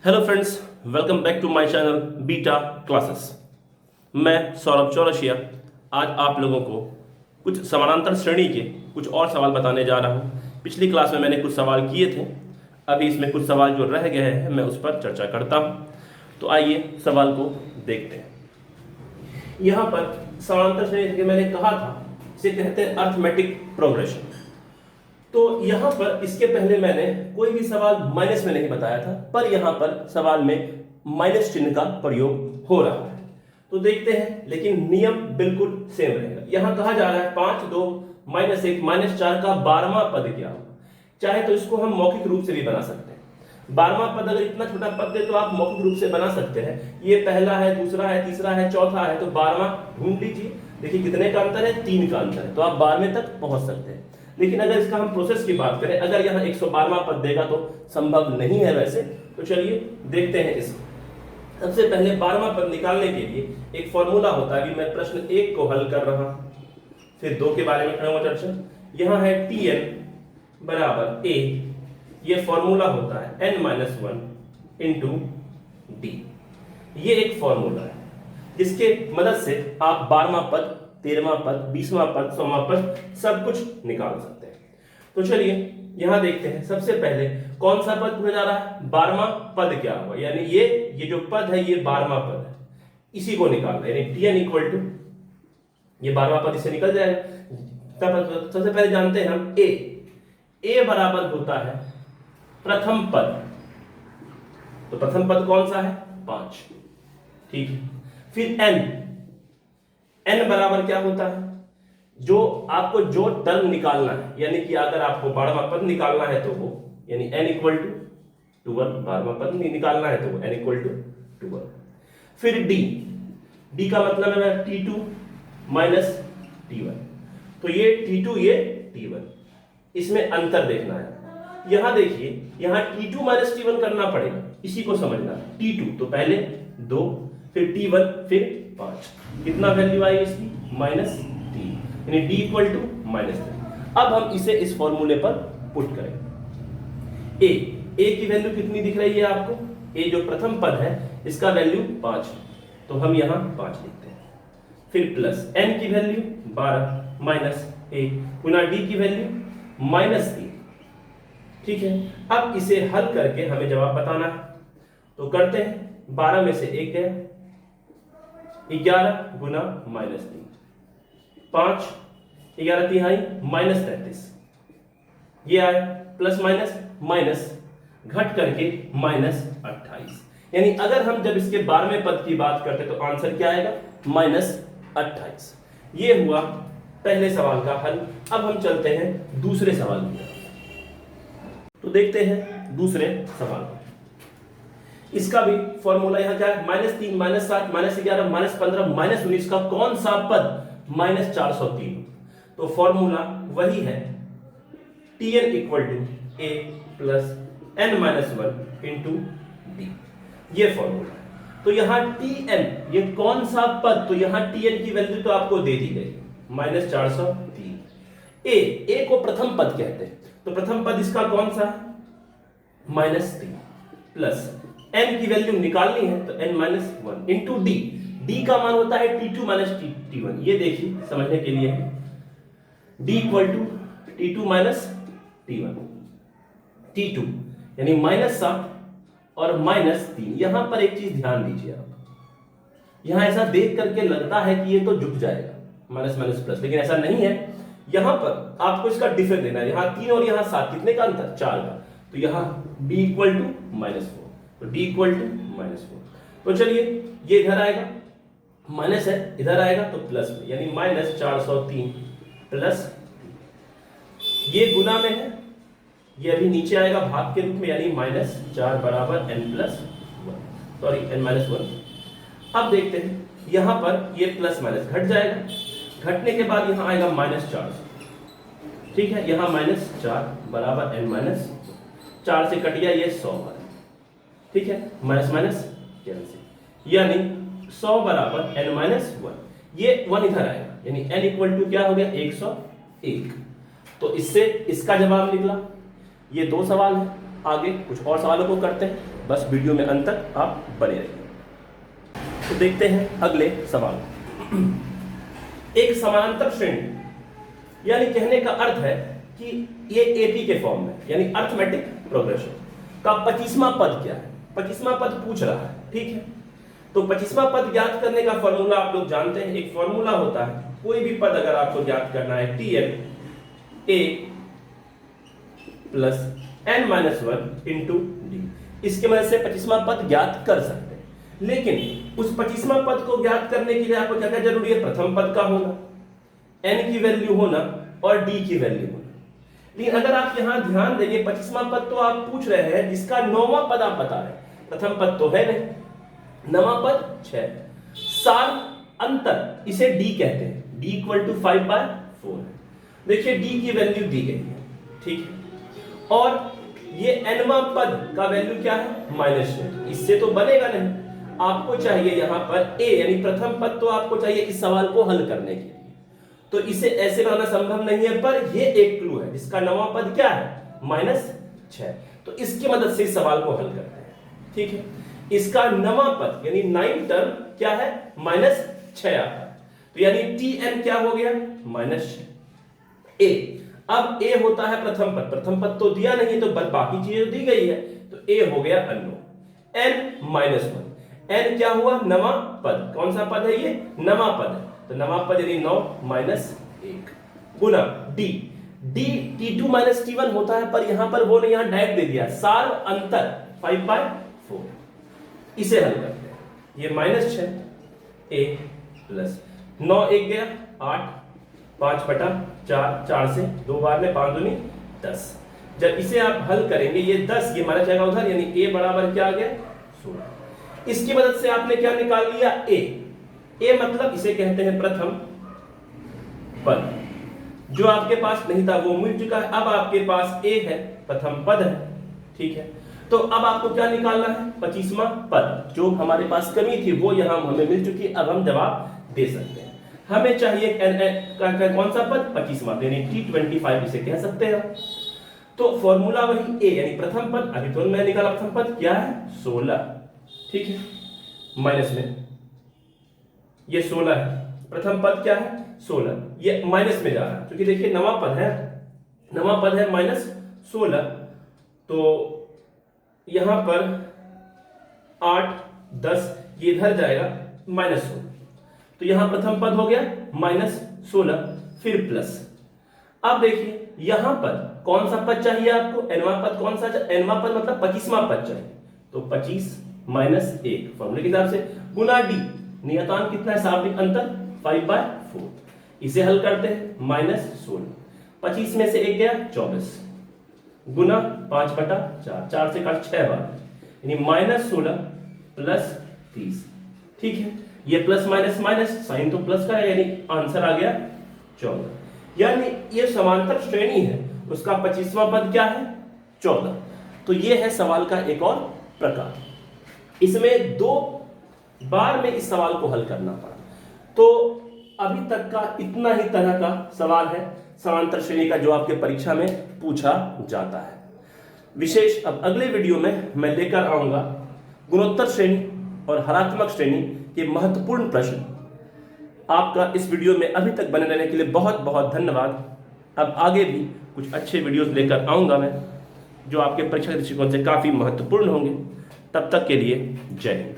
Hello friends, welcome back to my channel beta classes. मैं सौरभ चौरसिया आज आप लोगों को कुछ समानांतर श्रेणी के कुछ और सवाल बताने जा रहा हूं। पिछली क्लास में मैंने कुछ सवाल किए थे, अभी इसमें कुछ सवाल जो रह गए हैं मैं उस पर चर्चा करता हूं। तो आइए सवाल को देखते हैं। यहाँ पर समानांतर श्रेणी के मैंने कहा था, इसे कहते हैं अर्थमेटिक प्रोग्रेशन। तो यहां पर इसके पहले मैंने कोई भी सवाल माइनस में नहीं बताया था, पर यहां पर सवाल में माइनस चिन्ह का प्रयोग हो रहा है। तो देखते हैं, लेकिन नियम बिल्कुल सेम रहेगा। यहां कहा जा रहा है 5 2 -1 -4 का 12वां पद क्या होगा। चाहे तो इसको हम मौखिक रूप से भी बना सकते हैं। 12वां पद अगर इतना छोटा पद है तो आप मौखिक रूप से बना सकते हैं। ये पहला है, दूसरा है, तीसरा है, चौथा है, तो 12वां ढूंढ लीजिए। देखिए कितने का अंतर है, 3 का अंतर है, तो आप 12वें तक पहुंच सकते हैं। लेकिन अगर इसका हम प्रोसेस की बात करें, अगर यहाँ 112वां पद देगा तो संभव नहीं है वैसे। तो चलिए देखते हैं इसको। सबसे पहले 12वां पद निकालने के लिए एक फॉर्मूला होता है। अभी मैं प्रश्न 1 को हल कर रहा हूं, फिर 2 के बारे में करूंगा चर्चा। यहाँ है Tn बराबर a, ये फॉर्मूला होता है n-1 इंटू डी। ये एक फॉर्मूला है जिसके मदद से आप 12वां पद, 13वां पद, 20वां पद, 100वां पद सब कुछ निकाल सकते हैं। तो चलिए यहां देखते हैं। सबसे पहले कौन सा पद पूछा जा रहा है, 12वां पद क्या होगा, यानी ये जो पद है ये 12वां पद है, इसी को निकालना है। यानी Tn इक्वल टू ये 12वां पद इससे निकल जाएगा। तब सबसे पहले जानते हैं हम a बराबर होता है प्रथम पद। तो प्रथम पद कौन सा है, 5, ठीक है। फिर n बराबर क्या होता है, जो आपको जो टर्म निकालना है, यानी कि अगर आपको 12वां पद निकालना है तो वो, यानी n इक्वल टू 1, 12वां पद निकालना है तो वो n इक्वल टू 1। फिर d का मतलब है t2 माइनस t1। तो ये t2 ये t1, इसमें अंतर देखना है। यहां देखिए, यहां t2 माइनस t1 करना पड़ेगा, इसी को समझना है। t2 तो पहले 2, फिर t1, फिर 5। कितना वैल्यू आई इसकी, -3, यानी d इक्वल टू -3। अब हम इसे इस फॉर्मूले पर पुट करें। a की वैल्यू कितनी दिख रही है आपको, a जो प्रथम पद है इसका वैल्यू 5 है, तो हम यहां 5 लिखते हैं। फिर प्लस n की value 12 minus a Guna d की वैल्यू -3, ठीक है। अब इसे हल करके हमें जवाब बताना है, तो करते हैं। 12 में से 1 गया, 11 गुना -3, 5 11 तिहाई -33, ये आया प्लस माइनस घट करके -28। यानी अगर हम जब इसके 12वें पद की बात करते तो आंसर क्या आएगा, -28। ये हुआ पहले सवाल का हल। अब हम चलते हैं दूसरे सवाल की तरफ। तो देखते हैं दूसरे सवाल। इसका भी फॉर्मूला यहां क्या है, -3 -7 -11 -15 -19 का कौन सा पद -403। तो फॉर्मूला वही है, Tn equal to a plus n-1 into D. ये फॉर्मूला है। तो यहां Tn ये कौन सा पद, तो यहां Tn की वैल्यू तो आपको दे दी गई -403। a को प्रथम पद कहते हैं, तो प्रथम पद इसका कौन सा है, -3 प्लस n की वैल्यू निकालनी है तो n-1 इंटू d का मान होता है t2 माइनस t1। ये देखिए समझने के लिए है, d equal to t2 minus t1। t2 यानी -7 और -3। यहां पर एक चीज ध्यान दीजिए आप, यहां ऐसा देख करके लगता है कि ये तो झुक जाएगा माइनस माइनस प्लस, लेकिन ऐसा नहीं है। यहां पर आपको इसका डिफरेंस देना है। यहां 3 और यहां 7, कितने का अंतर, 4 का। तो यहां d इक्वल टू -4, तो d इक्वल टू -4। तो चलिए ये इधर आएगा, माइनस है, इधर आएगा तो प्लस में, यानी -403 प्लस, ये गुना में है, ये अभी नीचे आएगा भाग के रूप में, यानी -4 बराबर n+1, सॉरी n-1। अब देखते हैं यहां पर ये प्लस माइनस घट जाएगा, घटने के बाद यहां आएगा -4, ठीक है। यहां -4 बराबर n-4 से कट गया ये 100, ठीक है, माइनस माइनस कैंसिल, यानी 100 बराबर n-1। ये 1 इधर आएगा, यानी n इक्वल टू क्या हो गया, 101। तो इससे इसका जवाब निकला। ये 2 सवाल है, आगे कुछ और सवालों को करते हैं। बस वीडियो में अंत तक आप बने रहिए। तो देखते हैं अगले सवाल। एक समानांतर श्रेणी, यानी कहने का अर्थ है कि ये एटी के फॉर्म में, यानी अर्थमेटिक प्रोग्रेशन का 25वां पद क्या है, 25वां पद पूछ रहा है, ठीक है। तो 25वां पद ज्ञात करने का फॉर्मूला आप लोग जानते हैं। एक फॉर्मूला होता है, कोई भी पद अगर आपको ज्ञात करना है, tn a plus n-1 into D, इसके मदद से 25वां पद ज्ञात कर सकते हैं। लेकिन उस 25वां पद को ज्ञात करने के लिए आपको क्या क्या जरूरी है? प्रथम पद का होना, n की वैल्यू होना और d की वैल्यू होना। लेकिन अगर आप यहां ध्यान देंगे, 25वां पद तो आप पूछ रहे हैं जिसका 9वां पद आप बता रहे हैं, प्रथम पद तो है नहीं, 9वां पद 6, सार अंतर इसे d कहते हैं, d = 5/4। देखिए d की वैल्यू दी गई है, ठीक है, और ये nवां पद का वैल्यू क्या है? -6। इससे तो बनेगा नहीं, आपको चाहिए यहां पर a, यानी प्रथम पद तो आपको चाहिए इस सवाल को हल करने के लिए। तो इसे ऐसे बनाना संभव नहीं है, पर ये एक क्लू है जिसका 9वां पद क्या है? -6। तो इसकी मदद से इस सवाल को हल करते हैं, ठीक है। इसका 9वां पद यानी 9th टर्म क्या है? -6 आता है। तो यानी tn क्या हो गया? -6। a, अब a होता है प्रथम पद, प्रथम पद तो दिया नहीं तो बाकी चीजें दी गई है, तो a हो गया अननोन। n-1, n क्या हुआ? 9वां पद। कौन सा पद है ये? 9वां पद है, तो 9वां पद यानी 9 - 1 गुना d, d t2 - t1 होता है, पर यहां पर वो नहीं, यहां डायरेक्ट दे दिया, सार अंतर 5/4। इसे हल करते हैं, ये -6 a प्लस 9 1 गया 8, 5/4, 4 से 2 बार में 5 दूनी 10। जब इसे आप हल करेंगे, ये 10 ये माना जाएगा उधर, यानी a बराबर क्या आ गया? 16। इसकी मदद से आपने क्या निकाल लिया? a मतलब इसे कहते हैं प्रथम पद, जो आपके पास नहीं था वो मिल चुका है। अब आपके पास a है, प्रथम पद है, ठीक है। तो अब आपको क्या निकालना है? 25वां पद, जो हमारे पास कमी थी वो यहां हमें मिल चुकी है। अब हम जवाब दे सकते हैं। हमें चाहिए कौन सा पद? 25वां, यानी t25 इसे कह सकते हैं। तो फॉर्मूला वही a, यानी प्रथम पद, अभी तो मैं निकाला प्रथम पद क्या है? 16, ठीक है, माइनस में ये 16 है, प्रथम पद क्या है? 16, ये माइनस में जा रहा है क्योंकि देखिए 9वां पद है, 9वां पद है -16, तो यहां पर 8 10 ये इधर जाएगा -16, तो यहां प्रथम पद हो गया -16, फिर प्लस। अब देखिए यहां पर कौन सा पद चाहिए आपको? nवां पद। कौन सा? nवां पद मतलब 25वां पद चाहिए, तो 25 - 1 फॉर्मूले के हिसाब से गुना d, नियतांक कितना है? शाब्दिक अंतर 5/4। इसे हल करते हैं, -16, 25 में से 1 गया 24 गुना 5/4, 4 से काट 6 बार, यानी -16 प्लस 30, ठीक है। ये प्लस माइनस माइनस, साइन तो प्लस का है, यानी आंसर आ गया 14। यानी ये समांतर श्रेणी है, उसका 25वां पद क्या है? 14। तो ये है सवाल का एक और प्रकार। इसमें 2 बार में इस सवाल को हल करना पड़ा। तो अभी तक का इतना ही तरह का सवाल है समांतर श्रेणी का जो आपके परीक्षा में पूछा जाता है। विशेष अब अगले वीडियो में मैं लेकर आऊंगा गुणोत्तर श्रेणी और हरात्मक श्रेणी के महत्वपूर्ण प्रश्न। आपका इस वीडियो में अभी तक बने रहने के लिए बहुत बहुत धन्यवाद। अब आगे भी कुछ अच्छे वीडियोस लेकर आऊंगा मैं, जो आपके परीक्षा के दृष्टिकोण से काफी महत्वपूर्ण होंगे। तब तक के लिए जय हिंद।